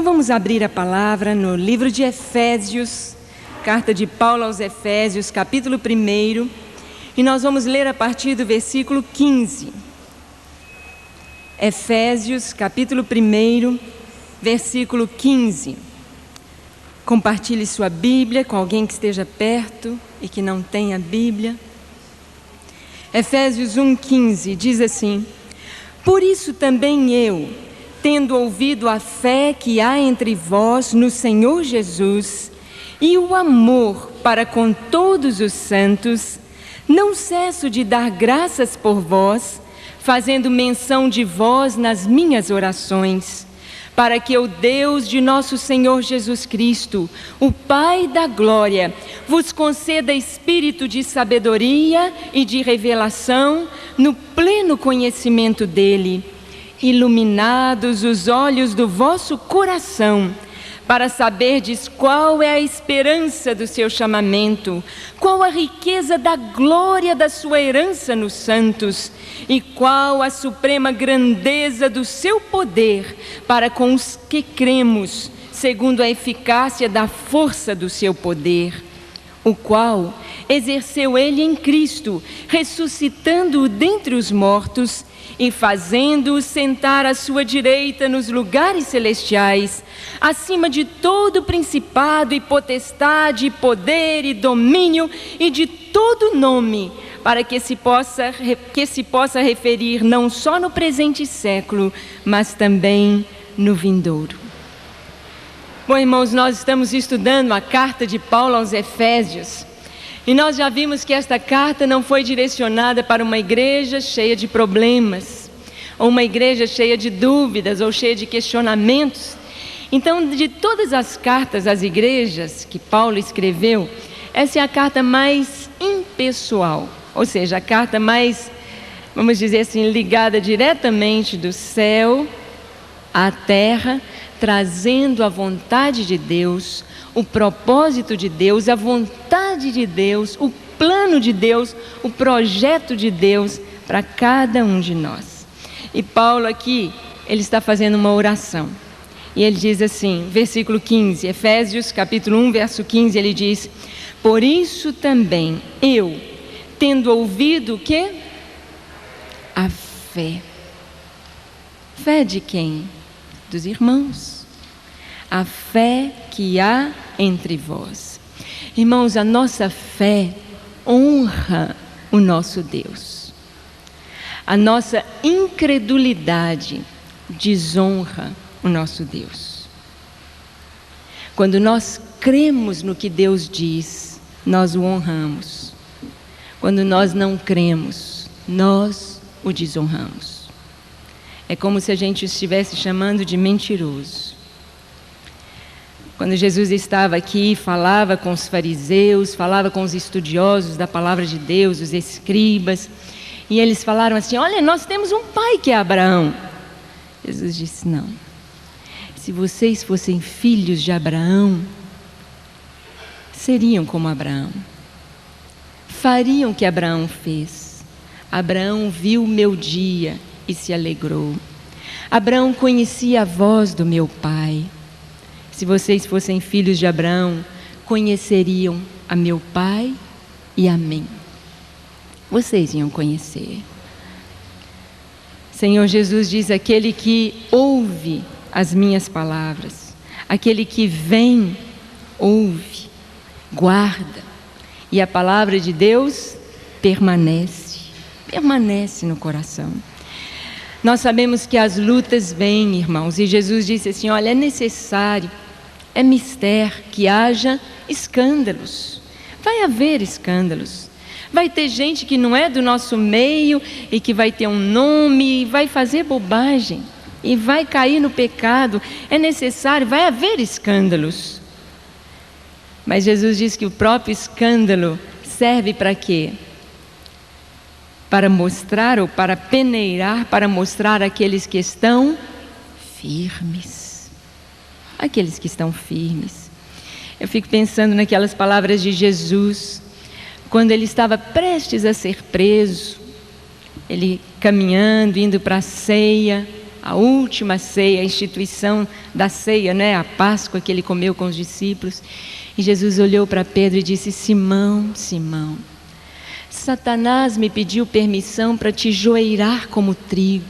vamos abrir a palavra no livro de Efésios, carta de Paulo aos Efésios, capítulo 1, e nós vamos ler a partir do versículo 15. Efésios, capítulo 1, versículo 15. Compartilhe sua Bíblia com alguém que esteja perto e que não tenha Bíblia. Efésios 1,15 diz assim: Por isso também eu, tendo ouvido a fé que há entre vós no Senhor Jesus e o amor para com todos os santos, não cesso de dar graças por vós, fazendo menção de vós nas minhas orações, para que o Deus de nosso Senhor Jesus Cristo, o Pai da glória, vos conceda espírito de sabedoria e de revelação no pleno conhecimento dele, iluminados os olhos do vosso coração, para saberdes qual é a esperança do seu chamamento, qual a riqueza da glória da sua herança nos santos, e qual a suprema grandeza do seu poder para com os que cremos, segundo a eficácia da força do seu poder, o qual exerceu ele em Cristo, ressuscitando-o dentre os mortos e fazendo-o sentar à sua direita nos lugares celestiais, acima de todo principado e potestade, poder e domínio e de todo nome, para que se possa referir não só no presente século, mas também no vindouro. Bom, irmãos, nós estamos estudando a carta de Paulo aos Efésios, e nós já vimos que esta carta não foi direcionada para uma igreja cheia de problemas, ou uma igreja cheia de dúvidas, ou cheia de questionamentos. Então, de todas as cartas às igrejas que Paulo escreveu, essa é a carta mais impessoal, ou seja, a carta mais, vamos dizer assim, ligada diretamente do céu à terra, trazendo a vontade de Deus, o propósito de Deus, a vontade de Deus, o plano de Deus, o projeto de Deus para cada um de nós. E Paulo aqui, ele está fazendo uma oração. E ele diz assim, versículo 15, Efésios capítulo 1, verso 15, ele diz: Por isso também eu, tendo ouvido o quê? A fé. Fé de quem? Dos irmãos. A fé que há entre vós. Irmãos, a nossa fé honra o nosso Deus. A nossa incredulidade desonra o nosso Deus. Quando nós cremos no que Deus diz, nós o honramos. Quando nós não cremos, nós o desonramos. É como se a gente estivesse chamando de mentiroso. Quando Jesus estava aqui, falava com os fariseus, falava com os estudiosos da palavra de Deus, os escribas, e eles falaram assim: olha, nós temos um pai que é Abraão. Jesus disse: não. Se vocês fossem filhos de Abraão, seriam como Abraão. Fariam o que Abraão fez. Abraão viu o meu dia e se alegrou. Abraão conhecia a voz do meu pai. Se vocês fossem filhos de Abraão, conheceriam a meu pai e a mim. Vocês iam conhecer. Senhor Jesus diz: aquele que ouve as minhas palavras, aquele que vem, ouve, guarda, e a palavra de Deus permanece no coração. Nós sabemos que as lutas vêm, irmãos, e Jesus disse assim: olha, é necessário, é mister que haja escândalos. Vai haver escândalos. Vai ter gente que não é do nosso meio e que vai ter um nome e vai fazer bobagem e vai cair no pecado. É necessário, vai haver escândalos. Mas Jesus diz que o próprio escândalo serve para quê? Para mostrar ou para peneirar, para mostrar aqueles que estão firmes. Aqueles que estão firmes. Eu fico pensando naquelas palavras de Jesus, quando ele estava prestes a ser preso, ele caminhando, indo para a ceia, a última ceia, a instituição da ceia, né? A Páscoa que ele comeu com os discípulos. E Jesus olhou para Pedro e disse: Simão, Simão, Satanás me pediu permissão para te joeirar como trigo,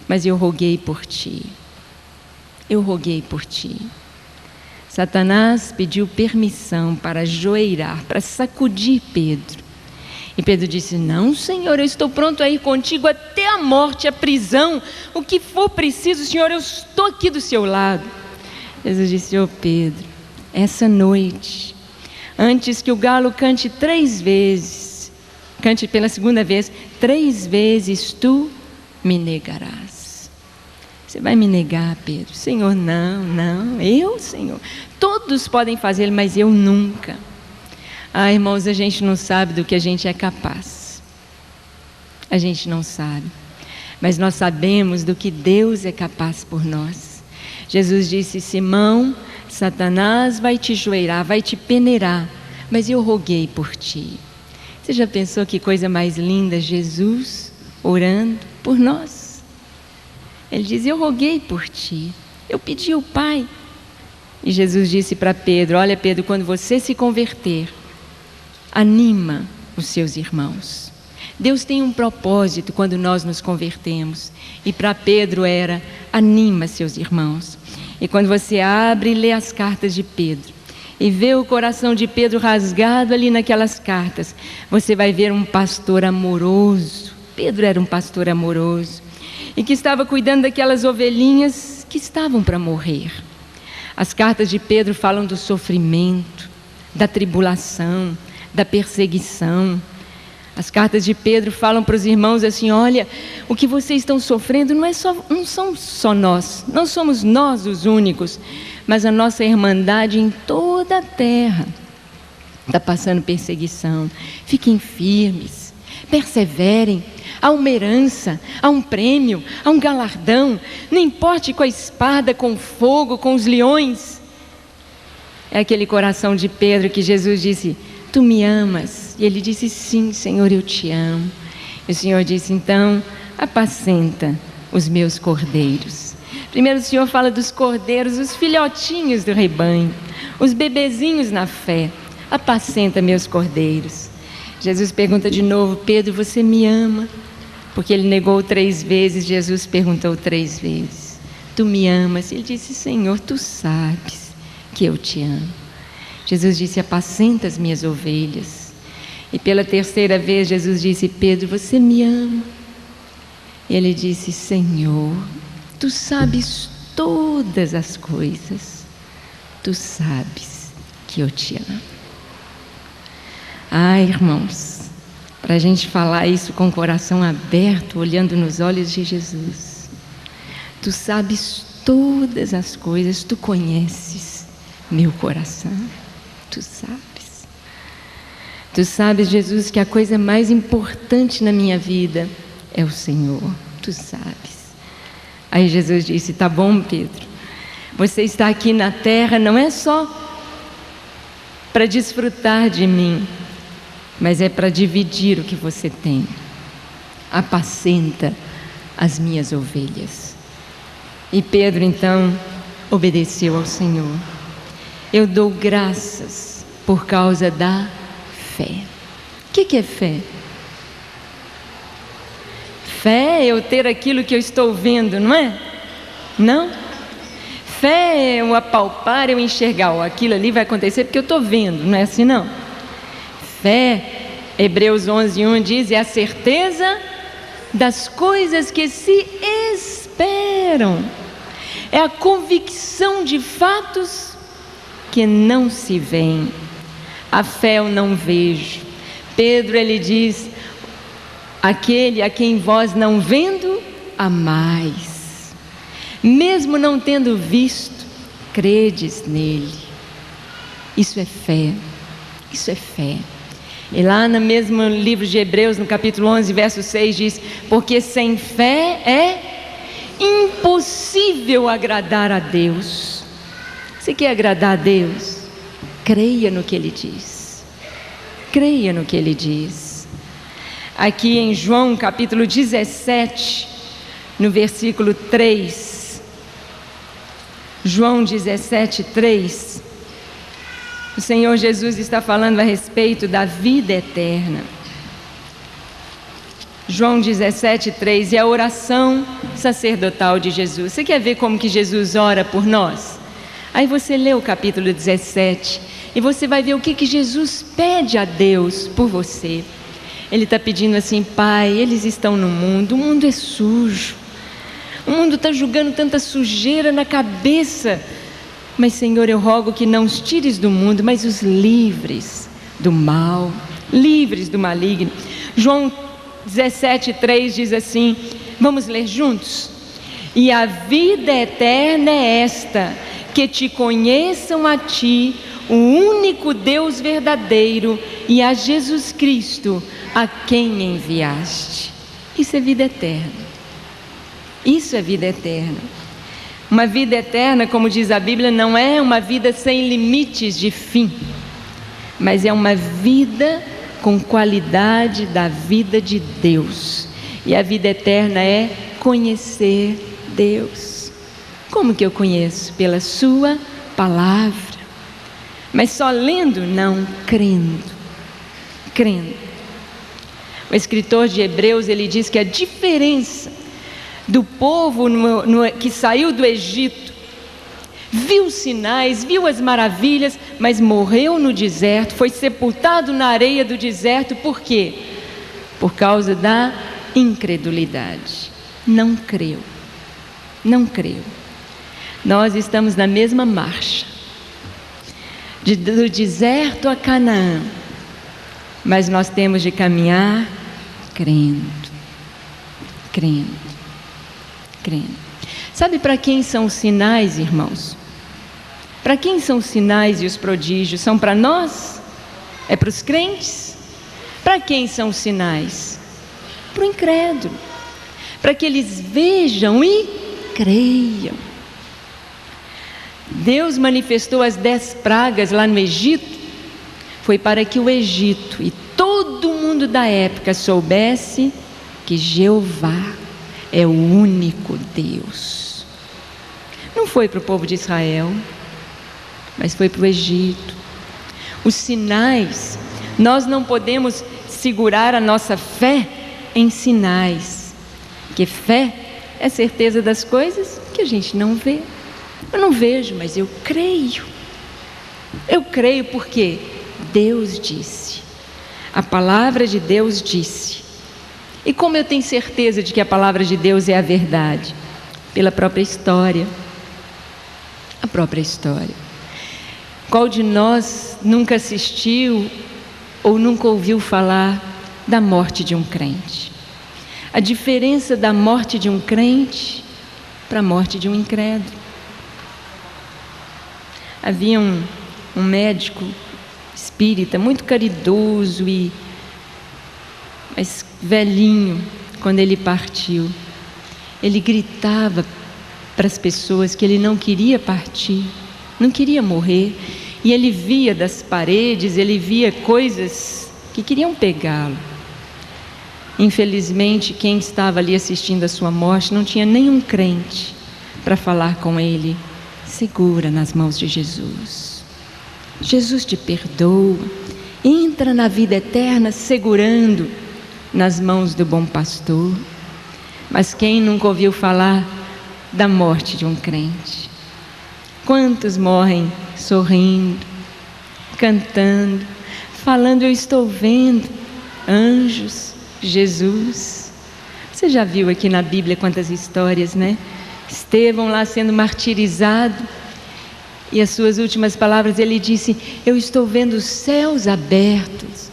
mas eu roguei por ti. Eu roguei por ti. Satanás pediu permissão para joeirar, para sacudir Pedro. E Pedro disse: não, Senhor, eu estou pronto a ir contigo até a morte, a prisão, o que for preciso, Senhor, eu estou aqui do seu lado. Jesus disse: ô Pedro, essa noite, antes que o galo cante 3 vezes, cante pela segunda vez, 3 vezes tu me negarás. Você vai me negar, Pedro? Senhor, não, eu, Senhor. Todos podem fazê-lo, mas eu nunca. Ah, irmãos, a gente não sabe do que a gente é capaz. A gente não sabe. Mas nós sabemos do que Deus é capaz por nós. Jesus disse: Simão, Satanás vai te joeirar, vai te peneirar, mas eu roguei por ti. Você já pensou que coisa mais linda? Jesus orando por nós. Ele diz: eu roguei por ti, eu pedi ao Pai. E Jesus disse para Pedro: olha, Pedro, quando você se converter, anima os seus irmãos. Deus tem um propósito quando nós nos convertemos. E para Pedro era: anima seus irmãos. E quando você abre e lê as cartas de Pedro, e vê o coração de Pedro rasgado ali naquelas cartas, você vai ver um pastor amoroso. Pedro era um pastor amoroso, e que estava cuidando daquelas ovelhinhas que estavam para morrer. As cartas de Pedro falam do sofrimento, da tribulação, da perseguição. As cartas de Pedro falam para os irmãos assim: olha, o que vocês estão sofrendo não são só nós, não somos nós os únicos, mas a nossa irmandade em toda a terra está passando perseguição. Fiquem firmes, perseverem. Há uma herança, há um prêmio, há um galardão. Não importe com a espada, com o fogo, com os leões. É aquele coração de Pedro que Jesus disse: tu me amas? E ele disse: sim, Senhor, eu te amo. E o Senhor disse: então, apacenta os meus cordeiros. Primeiro o Senhor fala dos cordeiros, os filhotinhos do rebanho, os bebezinhos na fé. Apacenta meus cordeiros. Jesus pergunta de novo: Pedro, você me ama? Porque ele negou 3 vezes. Jesus perguntou 3 vezes: tu me amas? Ele disse: Senhor, tu sabes que eu te amo. Jesus disse: apacenta as minhas ovelhas. E pela 3ª vez Jesus disse: Pedro, você me ama? E ele disse: Senhor, tu sabes todas as coisas, tu sabes que eu te amo. Ah, irmãos, para a gente falar isso com o coração aberto, olhando nos olhos de Jesus, tu sabes todas as coisas, tu conheces meu coração, tu sabes. Tu sabes, Jesus, que a coisa mais importante na minha vida é o Senhor, tu sabes. Aí Jesus disse: tá bom, Pedro, você está aqui na terra não é só para desfrutar de mim, mas é para dividir o que você tem. Apacenta as minhas ovelhas. E Pedro então obedeceu ao Senhor. Eu dou graças por causa da fé. O que é fé? Fé é eu ter aquilo que eu estou vendo, não é? Não? Fé é eu apalpar, eu enxergar: ó, aquilo ali vai acontecer porque eu estou vendo, não é assim não? Fé, Hebreus 11:1 diz, é a certeza das coisas que se esperam. É a convicção de fatos que não se veem. A fé eu não vejo. Pedro, ele diz: aquele a quem vós não vendo, amais. Mesmo não tendo visto, credes nele. Isso é fé. Isso é fé. E lá no mesmo livro de Hebreus, no capítulo 11, verso 6, diz: porque sem fé é impossível agradar a Deus. Você quer agradar a Deus? Creia no que Ele diz. Creia no que Ele diz. Aqui em João capítulo 17, no versículo 3. João 17:3. O Senhor Jesus está falando a respeito da vida eterna. João 17:3 é a oração sacerdotal de Jesus. Você quer ver como que Jesus ora por nós? Aí você lê o capítulo 17 e você vai ver o que Jesus pede a Deus por você. Ele está pedindo assim: Pai, eles estão no mundo, o mundo é sujo, o mundo está jogando tanta sujeira na cabeça, mas Senhor, eu rogo que não os tires do mundo, mas os livres do mal, livres do maligno. João 17:3 diz assim, vamos ler juntos? E a vida eterna é esta, que te conheçam a ti, o único Deus verdadeiro, e a Jesus Cristo, a quem enviaste. Isso é vida eterna. Isso é vida eterna. Uma vida eterna, como diz a Bíblia, não é uma vida sem limites de fim, mas é uma vida com qualidade da vida de Deus. E a vida eterna é conhecer Deus. Como que eu conheço? Pela sua palavra. Mas só lendo? Não, crendo. Crendo. O escritor de Hebreus, ele diz que a diferença do povo que saiu do Egito, viu os sinais, viu as maravilhas, mas morreu no deserto, foi sepultado na areia do deserto. Por quê? Por causa da incredulidade. Não creu. Não creu. Nós estamos na mesma marcha, do deserto a Canaã, mas nós temos de caminhar crendo, crendo, crendo. Sabe para quem são os sinais, irmãos? Para quem são os sinais e os prodígios? São para nós? É para os crentes? Para quem são os sinais? Para o incrédulo, para que eles vejam e creiam. Deus manifestou as 10 pragas lá no Egito, foi para que o Egito e todo mundo da época soubesse que Jeová é o único Deus. Não foi para o povo de Israel, mas foi para o Egito. Os sinais, nós não podemos segurar a nossa fé em sinais, porque fé é certeza das coisas que a gente não vê. Eu não vejo, mas eu creio. Eu creio porque Deus disse. A palavra de Deus disse. E como eu tenho certeza de que a palavra de Deus é a verdade? Pela própria história. A própria história. Qual de nós nunca assistiu ou nunca ouviu falar da morte de um crente? A diferença da morte de um crente para a morte de um incrédulo. Havia um médico espírita muito caridoso mas velhinho. Quando ele partiu, ele gritava para as pessoas que ele não queria partir, não queria morrer, e ele via das paredes, ele via coisas que queriam pegá-lo. Infelizmente, quem estava ali assistindo a sua morte não tinha nenhum crente para falar com ele. Segura nas mãos de Jesus. Jesus te perdoa. Entra na vida eterna segurando nas mãos do bom pastor. Mas quem nunca ouviu falar da morte de um crente? Quantos morrem sorrindo, cantando, falando: eu estou vendo anjos, Jesus. Você já viu aqui na Bíblia quantas histórias, né? Estevão lá sendo martirizado, e as suas últimas palavras ele disse: eu estou vendo os céus abertos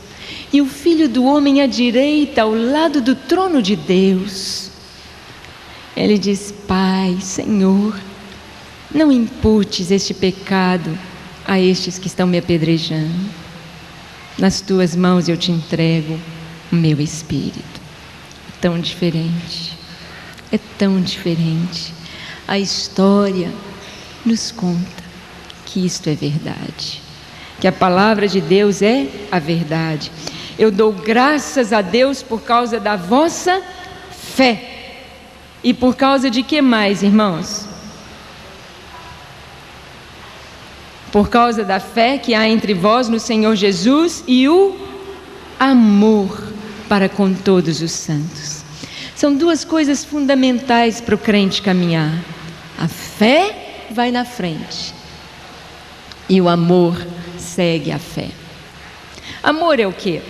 e o Filho do Homem à direita, ao lado do trono de Deus. Ele diz: Pai, Senhor, não imputes este pecado a estes que estão me apedrejando. Nas tuas mãos eu te entrego o meu espírito. É tão diferente, é tão diferente. A história nos conta que isto é verdade, que a palavra de Deus é a verdade. Eu dou graças a Deus por causa da vossa fé. E por causa de que mais, irmãos? Por causa da fé que há entre vós no Senhor Jesus e o amor para com todos os santos. São duas coisas fundamentais para o crente caminhar. A fé vai na frente e o amor segue a fé. Amor é o quê?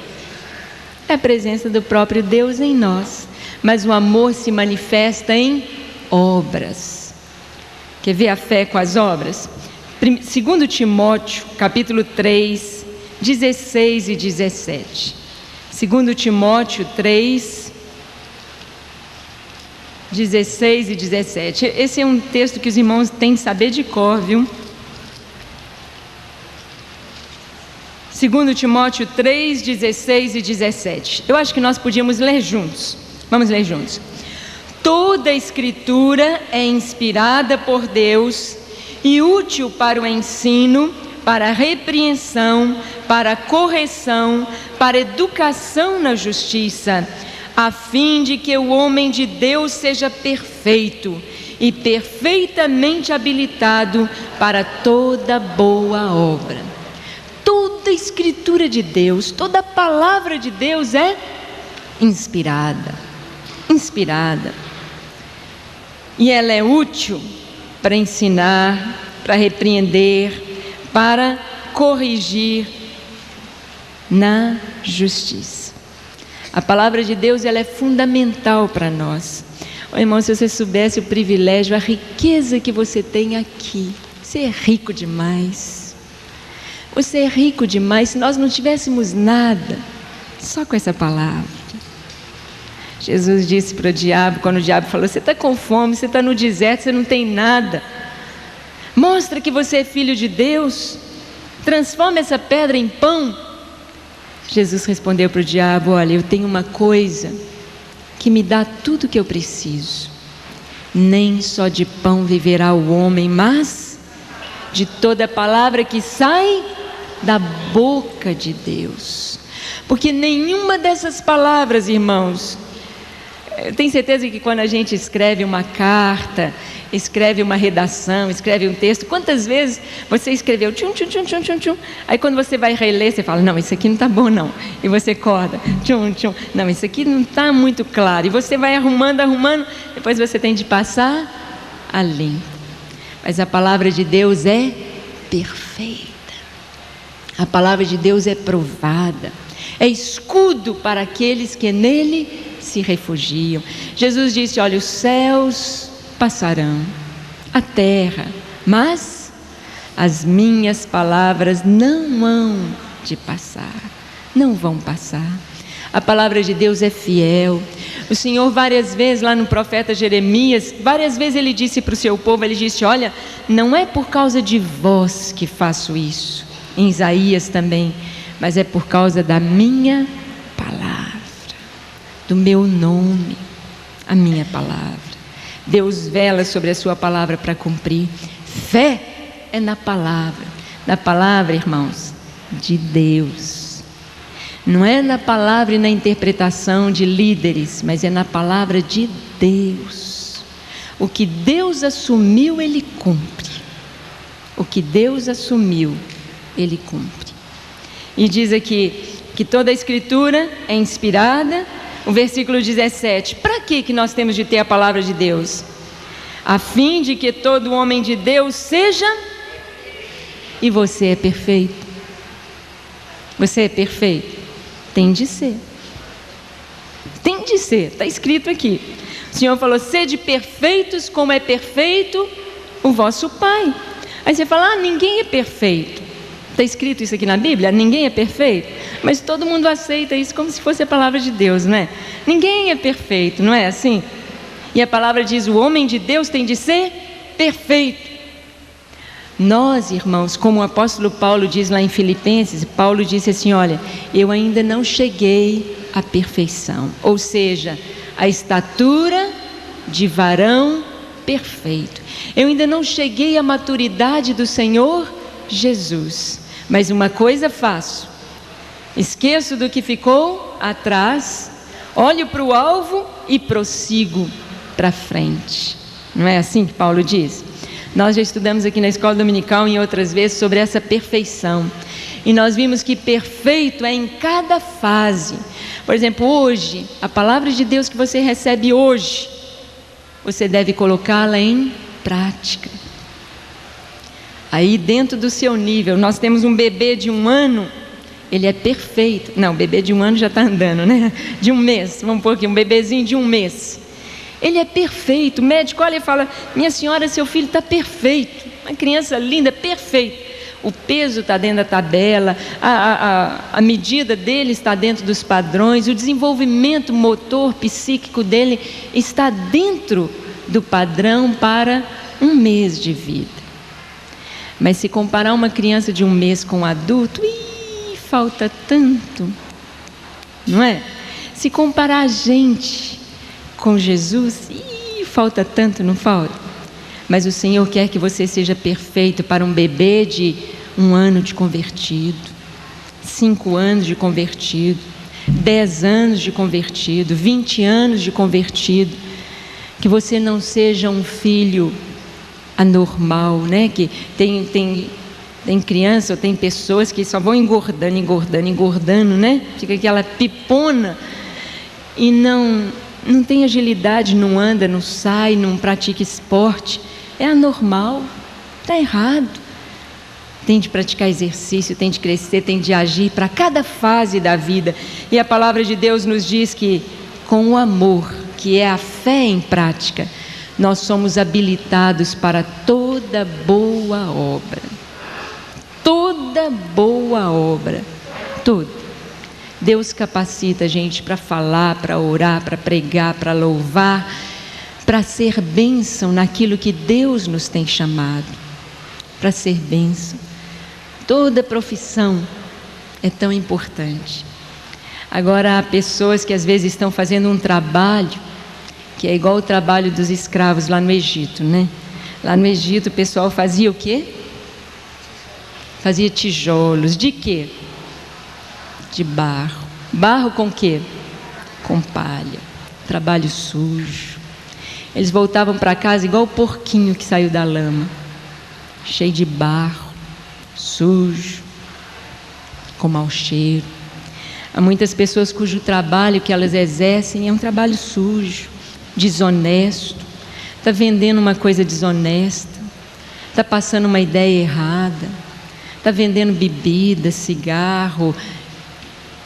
É a presença do próprio Deus em nós, mas o amor se manifesta em obras. Quer ver a fé com as obras? 2 Timóteo, capítulo 3, 16 e 17. 2 Timóteo 3, 16 e 17. Esse é um texto que os irmãos têm que saber de cor, viu? 2 Timóteo 3, 16 e 17. Eu acho que nós podíamos ler juntos. Vamos ler juntos. Toda a Escritura é inspirada por Deus e útil para o ensino, para a repreensão, para a correção, para a educação na justiça, a fim de que o homem de Deus seja perfeito e perfeitamente habilitado para toda boa obra. Toda a Escritura de Deus, toda a palavra de Deus é inspirada. E ela é útil para ensinar, para repreender, para corrigir na justiça. A palavra de Deus, ela é fundamental para nós. Irmão, se você soubesse o privilégio, a riqueza que você tem aqui, você é rico demais. Você é rico demais. Se nós não tivéssemos nada, só com essa palavra. Jesus disse para o diabo, quando o diabo falou: você está com fome, você está no deserto, você não tem nada. Mostra que você é filho de Deus. Transforma essa pedra em pão. Jesus respondeu para o diabo: olha, eu tenho uma coisa que me dá tudo o que eu preciso. Nem só de pão viverá o homem, mas de toda palavra que sai da boca de Deus. Porque nenhuma dessas palavras, irmãos, eu tenho certeza que quando a gente escreve uma carta, escreve uma redação, escreve um texto, quantas vezes você escreveu tchum, tchum, tchum, tchum, tchum, tchum, aí quando você vai reler, você fala: não, isso aqui não está bom não, e você corta, tchum, tchum, não, isso aqui não está muito claro, e você vai arrumando, depois você tem de passar a limpo. Mas a palavra de Deus é perfeita, a palavra de Deus é provada, é escudo para aqueles que nele se refugiam. Jesus disse: olha, os céus passarão, a terra, mas as minhas palavras não hão de passar, não vão passar. A palavra de Deus é fiel. O Senhor várias vezes, lá no profeta Jeremias, várias vezes ele disse para o seu povo, ele disse: olha, não é por causa de vós que faço isso. Em Isaías também, mas é por causa da minha palavra, do meu nome, a minha palavra. Deus vela sobre a sua palavra para cumprir. Fé é na palavra, irmãos, de Deus. Não é na palavra e na interpretação de líderes, mas é na palavra de Deus. O que Deus assumiu, Ele cumpre. O que Deus assumiu, Ele cumpre. E diz aqui que toda a Escritura é inspirada. O versículo 17, para que nós temos de ter a palavra de Deus? A fim de que todo homem de Deus seja... E você é perfeito? Você é perfeito? Tem de ser. Tem de ser, está escrito aqui. O Senhor falou: sede perfeitos como é perfeito o vosso Pai. Aí você fala: ninguém é perfeito. Está escrito isso aqui na Bíblia? Ninguém é perfeito. Mas todo mundo aceita isso como se fosse a palavra de Deus, não é? Ninguém é perfeito, não é assim? E a palavra diz: o homem de Deus tem de ser perfeito. Nós, irmãos, como o apóstolo Paulo diz lá em Filipenses, Paulo disse assim: olha, eu ainda não cheguei à perfeição, ou seja, a estatura de varão perfeito. Eu ainda não cheguei à maturidade do Senhor Jesus, mas uma coisa faço: esqueço do que ficou atrás, olho para o alvo e prossigo para frente. Não é assim que Paulo diz? Nós já estudamos aqui na escola dominical em outras vezes sobre essa perfeição. E nós vimos que perfeito é em cada fase. Por exemplo, hoje, a palavra de Deus que você recebe hoje, você deve colocá-la em prática. Aí dentro do seu nível, nós temos um bebê de 1 ano, ele é perfeito. Não, o bebê de 1 ano já está andando, né? De 1 mês, vamos pôr aqui, um bebezinho de 1 mês. Ele é perfeito. O médico olha e fala: minha senhora, seu filho está perfeito. Uma criança linda, perfeito. O peso está dentro da tabela, a medida dele está dentro dos padrões, o desenvolvimento motor, psíquico dele está dentro do padrão para 1 mês de vida. Mas se comparar uma criança de 1 mês com um adulto, falta tanto, não é? Se comparar a gente com Jesus, falta tanto, não falta? Mas o Senhor quer que você seja perfeito para um bebê de 1 ano de convertido, 5 anos de convertido, 10 anos de convertido, 20 anos de convertido. Que você não seja um filho anormal, né? Que tem criança ou tem pessoas que só vão engordando, né? Fica aquela pipona e não tem agilidade, não anda, não sai, não pratica esporte. É anormal, está errado. Tem de praticar exercício, tem de crescer, tem de agir para cada fase da vida. E a palavra de Deus nos diz que com o amor, que é a fé em prática, nós somos habilitados para toda boa obra. Toda boa obra, toda. Deus capacita a gente para falar, para orar, para pregar, para louvar, para ser bênção naquilo que Deus nos tem chamado, para ser bênção. Toda profissão é tão importante. Agora, há pessoas que às vezes estão fazendo um trabalho que é igual o trabalho dos escravos lá no Egito, né? Lá no Egito o pessoal fazia o quê? Fazia tijolos. De quê? De barro. Barro com quê? Com palha. Trabalho sujo. Eles voltavam para casa igual o porquinho que saiu da lama, cheio de barro, sujo, com mau cheiro. Há muitas pessoas cujo trabalho que elas exercem é um trabalho sujo, desonesto. Está vendendo uma coisa desonesta, está passando uma ideia errada, está vendendo bebida, cigarro.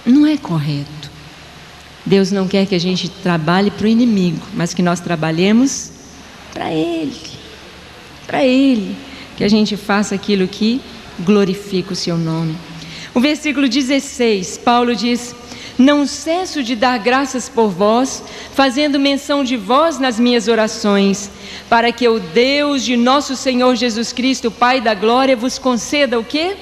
Não é correto. Deus não quer que a gente trabalhe para o inimigo, mas que nós trabalhemos para Ele. Para Ele. Que a gente faça aquilo que glorifica o seu nome. O versículo 16, Paulo diz: não cesso de dar graças por vós, fazendo menção de vós nas minhas orações, para que o Deus de nosso Senhor Jesus Cristo, Pai da glória, vos conceda o quê?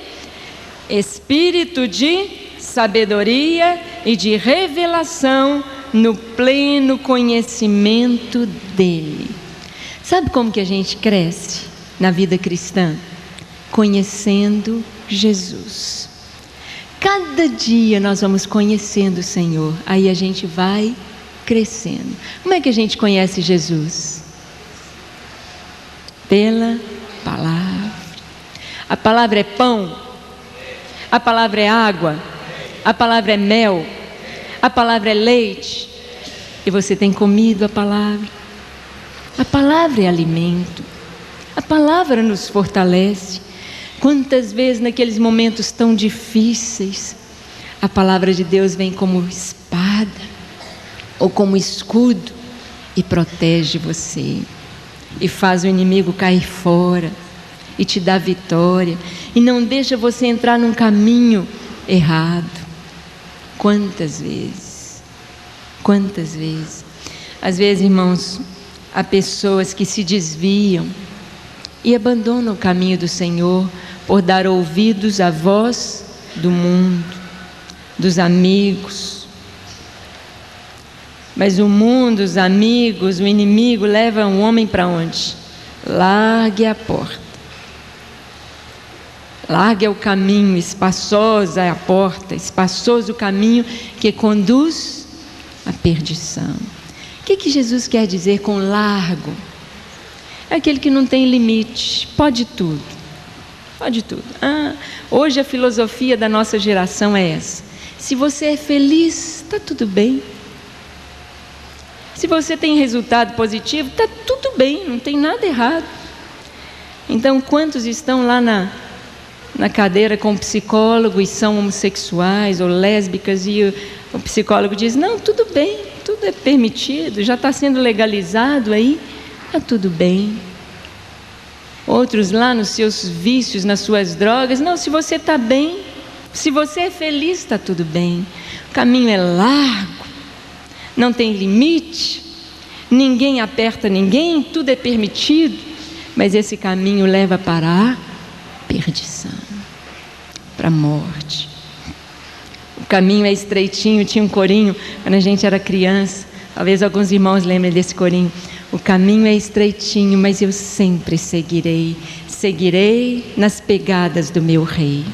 Espírito de sabedoria e de revelação no pleno conhecimento dele. Sabe como que a gente cresce na vida cristã? Conhecendo Jesus. Cada dia nós vamos conhecendo o Senhor, aí a gente vai crescendo. Como é que a gente conhece Jesus? Pela palavra. A palavra é pão, a palavra é água, a palavra é mel, a palavra é leite, e você tem comido a palavra. A palavra é alimento, a palavra nos fortalece. Quantas vezes naqueles momentos tão difíceis, a palavra de Deus vem como espada ou como escudo e protege você, e faz o inimigo cair fora, e te dá vitória, e não deixa você entrar num caminho errado. Quantas vezes? Quantas vezes? Às vezes, irmãos, há pessoas que se desviam e abandonam o caminho do Senhor por dar ouvidos à voz do mundo, dos amigos. Mas o mundo, os amigos, o inimigo levam o homem para onde? Largue a porta. Largue o caminho, espaçosa é a porta, espaçoso o caminho que conduz à perdição. O que Jesus quer dizer com largo? É aquele que não tem limite, pode tudo. Pode tudo. Hoje a filosofia da nossa geração é essa. Se você é feliz, está tudo bem. Se você tem resultado positivo, está tudo bem, não tem nada errado. Então, quantos estão lá na cadeira com o psicólogo e são homossexuais ou lésbicas e o psicólogo diz, não, tudo bem, tudo é permitido, já está sendo legalizado aí, está tudo bem. Outros lá nos seus vícios, nas suas drogas, não, se você está bem, se você é feliz, está tudo bem. O caminho é largo, não tem limite, ninguém aperta ninguém, tudo é permitido, mas esse caminho leva para a perdição, para a morte. O caminho é estreitinho, tinha um corinho quando a gente era criança, talvez alguns irmãos lembrem desse corinho. O caminho é estreitinho, mas eu sempre seguirei, seguirei nas pegadas do meu rei.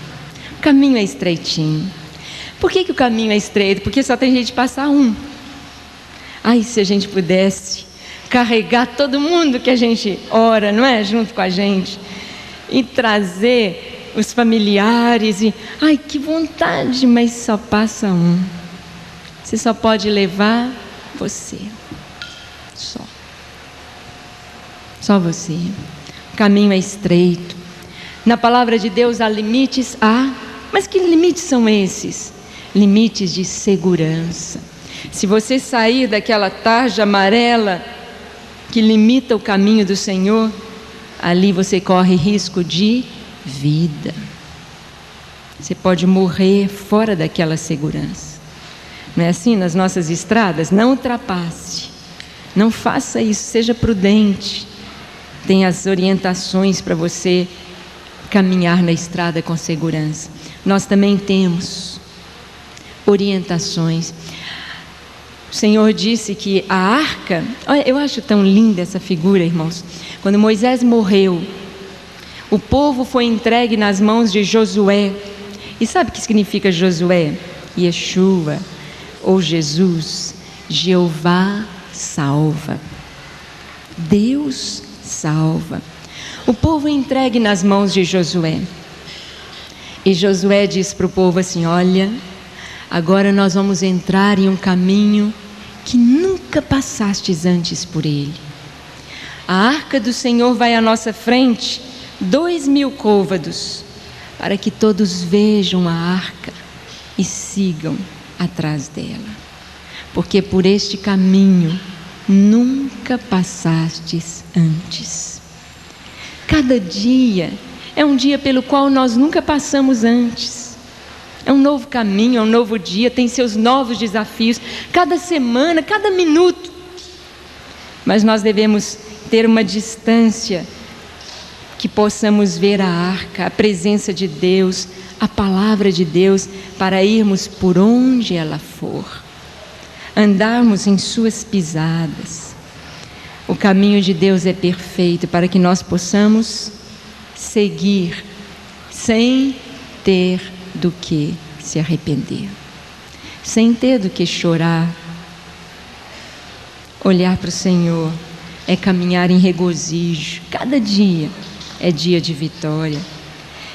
O caminho é estreitinho. Por que o caminho é estreito? Porque só tem gente de passar um. Ai, se a gente pudesse carregar todo mundo que a gente ora, não é? Junto com a gente. E trazer os familiares e... Ai, que vontade, mas só passa um. Você só pode levar você. Só você. O caminho é estreito. Na palavra de Deus há limites? Há. Mas que limites são esses? Limites de segurança. Se você sair daquela tarja amarela que limita o caminho do Senhor, ali você corre risco de vida. Você pode morrer fora daquela segurança. Não é assim nas nossas estradas? Não ultrapasse. Não faça isso, seja prudente. Tem as orientações para você caminhar na estrada com segurança. Nós também temos orientações. O Senhor disse que a arca... Olha, eu acho tão linda essa figura, irmãos. Quando Moisés morreu, o povo foi entregue nas mãos de Josué. E sabe o que significa Josué? Yeshua, ou Jesus. Jeová salva. Deus salva. O povo é entregue nas mãos de Josué. E Josué diz para o povo assim, olha, agora nós vamos entrar em um caminho que nunca passastes antes por ele. A arca do Senhor vai à nossa frente, 2.000 côvados, para que todos vejam a arca e sigam atrás dela. Porque por este caminho nunca passastes antes. Cada dia é um dia pelo qual nós nunca passamos antes. É um novo caminho, é um novo dia, tem seus novos desafios, cada semana, cada minuto. Mas nós devemos ter uma distância que possamos ver a arca, a presença de Deus, a palavra de Deus, para irmos por onde ela for, andarmos em suas pisadas. O caminho de Deus é perfeito para que nós possamos seguir sem ter do que se arrepender, sem ter do que chorar. Olhar para o Senhor é caminhar em regozijo. Cada dia é dia de vitória.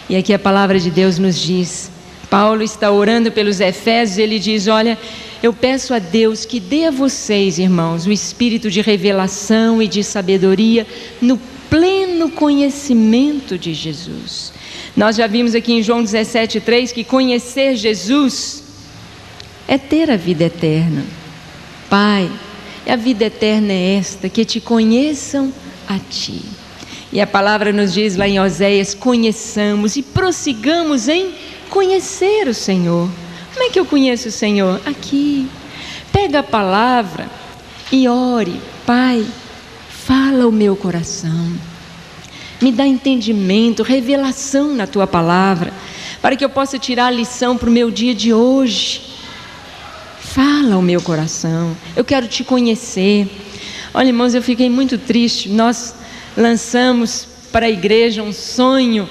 E aqui a palavra de Deus nos diz, Paulo está orando pelos Efésios, ele diz, olha, eu peço a Deus que dê a vocês, irmãos, o espírito de revelação e de sabedoria no pleno conhecimento de Jesus. Nós já vimos aqui em João 17:3 que conhecer Jesus é ter a vida eterna. Pai, a vida eterna é esta, que te conheçam a Ti. E a palavra nos diz lá em Oséias, conheçamos e prossigamos em conhecer o Senhor. Como é que eu conheço o Senhor? Aqui. Pega a palavra e ore. Pai, fala o meu coração. Me dá entendimento, revelação na Tua palavra, para que eu possa tirar a lição para o meu dia de hoje. Fala o meu coração, eu quero Te conhecer. Olha, irmãos, eu fiquei muito triste. Nós lançamos para a igreja um sonho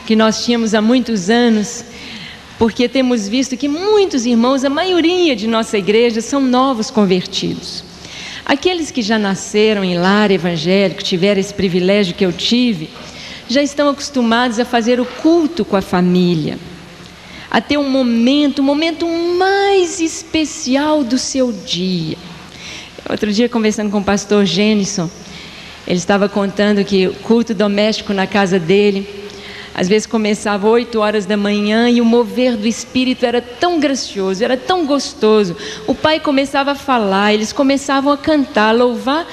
que nós tínhamos há muitos anos, porque temos visto que muitos irmãos, a maioria de nossa igreja, são novos convertidos. Aqueles que já nasceram em lar evangélico, tiveram esse privilégio que eu tive, já estão acostumados a fazer o culto com a família, a ter o momento mais especial do seu dia. Outro dia, conversando com o pastor Gênison, ele estava contando que o culto doméstico na casa dele, às vezes começava 8 horas da manhã e o mover do Espírito era tão gracioso, era tão gostoso. O pai começava a falar, eles começavam a cantar, a louvar,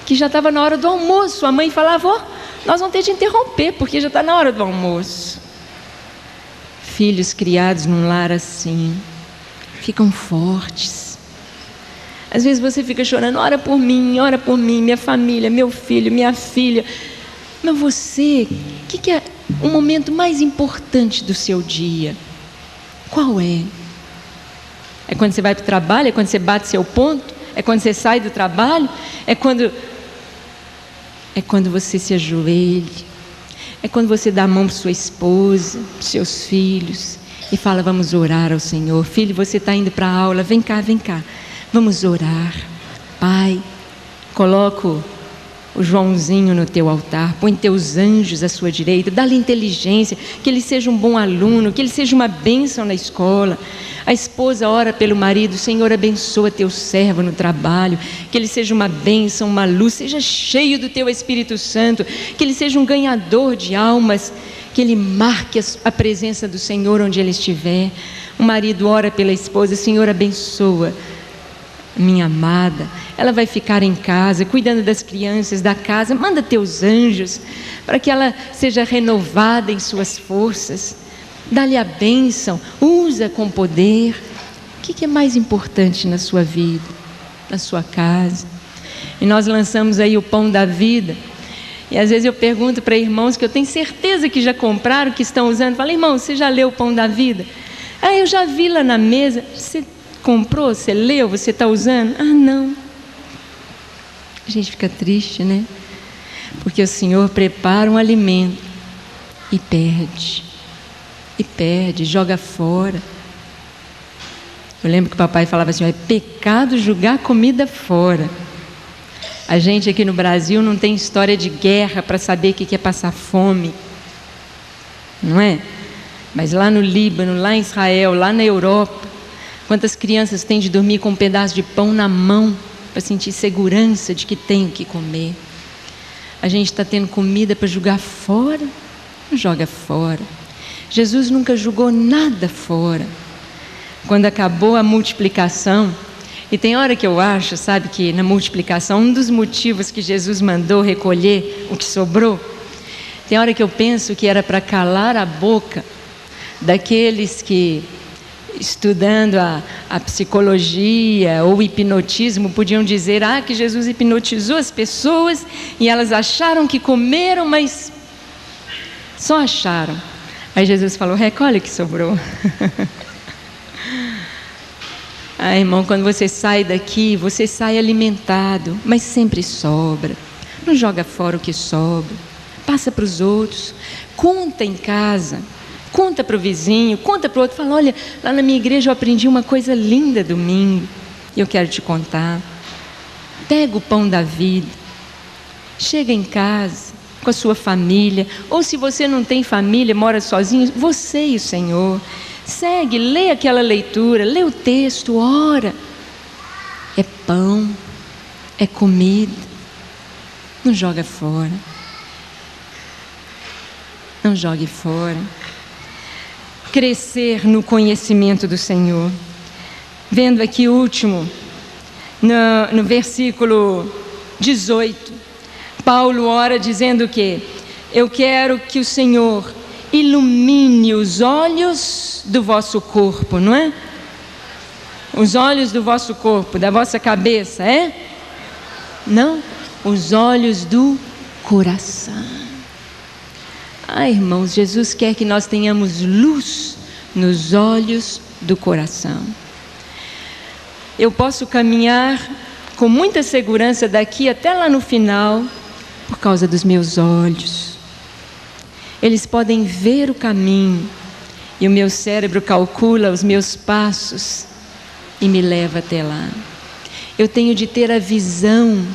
que já estava na hora do almoço. A mãe falava: ó, nós vamos ter de interromper, porque já está na hora do almoço. Filhos criados num lar assim, ficam fortes. Às vezes você fica chorando: ora por mim, minha família, meu filho, minha filha. Mas você, o que é o momento mais importante do seu dia? Qual é? É quando você vai para o trabalho? É quando você bate seu ponto? É quando você sai do trabalho? É quando você se ajoelha? É quando você dá a mão para sua esposa, para seus filhos e fala: vamos orar ao Senhor. Filho, você está indo para a aula, vem cá, vamos orar. Pai, coloco o Joãozinho no teu altar, põe teus anjos à sua direita, dá-lhe inteligência, que ele seja um bom aluno, que ele seja uma bênção na escola. A esposa ora pelo marido: Senhor, abençoa teu servo no trabalho, que ele seja uma bênção, uma luz, seja cheio do teu Espírito Santo, que ele seja um ganhador de almas, que ele marque a presença do Senhor onde ele estiver. O marido ora pela esposa: Senhor, abençoa minha amada, ela vai ficar em casa, cuidando das crianças, da casa. Manda teus anjos, para que ela seja renovada em suas forças. Dá-lhe a bênção, usa com poder. O que é mais importante na sua vida, na sua casa? E nós lançamos aí o Pão da Vida. E às vezes eu pergunto para irmãos que eu tenho certeza que já compraram, que estão usando. Falo: irmão, você já leu o Pão da Vida? Ah, eu já vi lá na mesa. Você comprou, você leu, você está usando? Ah, não. A gente fica triste, né? Porque o Senhor prepara um alimento e perde, joga fora. Eu lembro que o papai falava assim: é pecado jogar comida fora. A gente aqui no Brasil não tem história de guerra para saber o que é passar fome, não é? Mas lá no Líbano, lá em Israel, lá na Europa, quantas crianças têm de dormir com um pedaço de pão na mão para sentir segurança de que tem o que comer? A gente está tendo comida para jogar fora? Não joga fora. Jesus nunca jogou nada fora. Quando acabou a multiplicação, e tem hora que eu acho, sabe, que na multiplicação, um dos motivos que Jesus mandou recolher o que sobrou, tem hora que eu penso que era para calar a boca daqueles que, estudando a psicologia ou o hipnotismo, podiam dizer: ah, que Jesus hipnotizou as pessoas e elas acharam que comeram, mas só acharam. Aí Jesus falou: recolhe o que sobrou. Ah, irmão, quando você sai daqui, você sai alimentado, mas sempre sobra. Não joga fora o que sobra, passa para os outros, conta em casa, conta para o vizinho, conta para o outro. Fala: olha, lá na minha igreja eu aprendi uma coisa linda domingo e eu quero te contar. Pega o Pão da Vida, chega em casa com a sua família, ou se você não tem família, mora sozinho, você e o Senhor. Segue, lê aquela leitura, lê o texto, ora. É pão, é comida. Não joga fora. Não jogue fora. Crescer no conhecimento do Senhor. Vendo aqui o último, no versículo 18, Paulo ora dizendo o quê? Eu quero que o Senhor ilumine os olhos do vosso corpo, não é? Os olhos do vosso corpo, da vossa cabeça, é? Não, os olhos do coração. Ah, irmãos, Jesus quer que nós tenhamos luz nos olhos do coração. Eu posso caminhar com muita segurança daqui até lá no final, por causa dos meus olhos. Eles podem ver o caminho e o meu cérebro calcula os meus passos e me leva até lá. eu tenho de ter a visão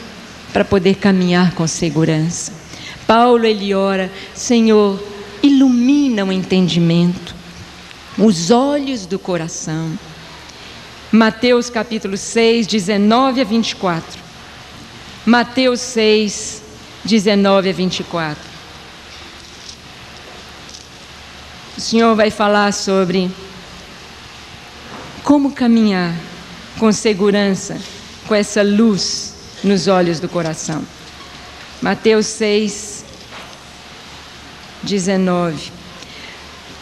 para poder caminhar com segurança. Paulo, ele ora: Senhor, ilumina o entendimento, os olhos do coração. Mateus capítulo 6, 19 a 24. Mateus 6, 19 a 24. O Senhor vai falar sobre como caminhar com segurança, com essa luz nos olhos do coração. Mateus 6, 19.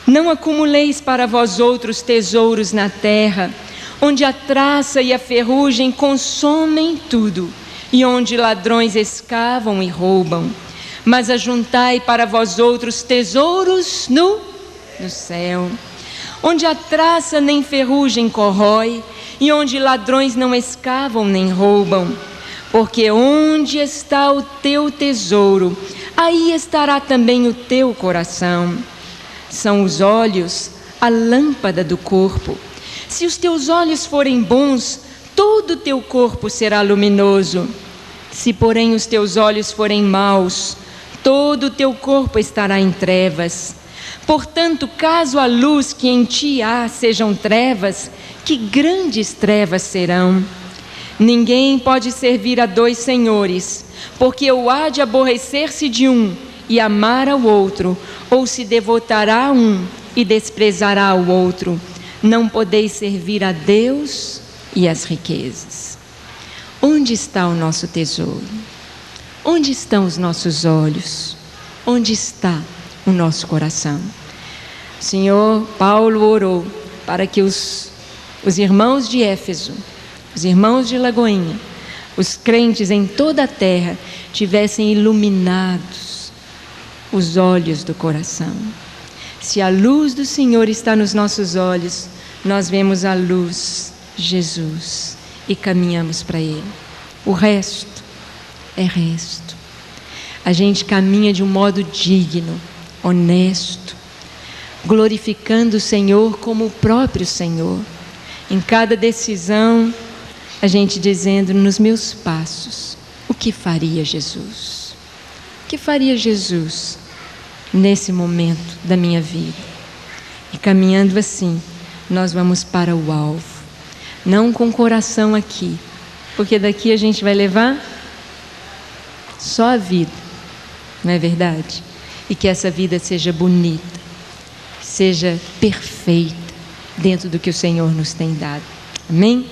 Não acumuleis para vós outros tesouros na terra, onde a traça e a ferrugem consomem tudo, e onde ladrões escavam e roubam. Mas ajuntai para vós outros tesouros no céu, onde a traça nem ferrugem corrói, e onde ladrões não escavam nem roubam. Porque onde está o teu tesouro, aí estará também o teu coração. São os olhos a lâmpada do corpo. Se os teus olhos forem bons, todo o teu corpo será luminoso. Se, porém, os teus olhos forem maus, todo o teu corpo estará em trevas. Portanto, caso a luz que em ti há sejam trevas, que grandes trevas serão. Ninguém pode servir a dois senhores, porque ou há de aborrecer-se de um e amar ao outro, ou se devotará a um e desprezará o outro. Não podeis servir a Deus e às riquezas. Onde está o nosso tesouro? Onde estão os nossos olhos? Onde está o nosso coração? O Senhor Paulo orou para que os irmãos de Éfeso, os irmãos de Lagoinha, os crentes em toda a terra tivessem iluminados os olhos do coração. Se a luz do Senhor está nos nossos olhos, nós vemos a luz, Jesus, e caminhamos para Ele. O resto é resto. A gente caminha de um modo digno, honesto, glorificando o Senhor como o próprio Senhor. Em cada decisão, a gente dizendo: nos meus passos, o que faria Jesus? O que faria Jesus nesse momento da minha vida? E caminhando assim, nós vamos para o alvo. Não com o coração aqui, porque daqui a gente vai levar só a vida, não é verdade? E que essa vida seja bonita, seja perfeita dentro do que o Senhor nos tem dado. Amém?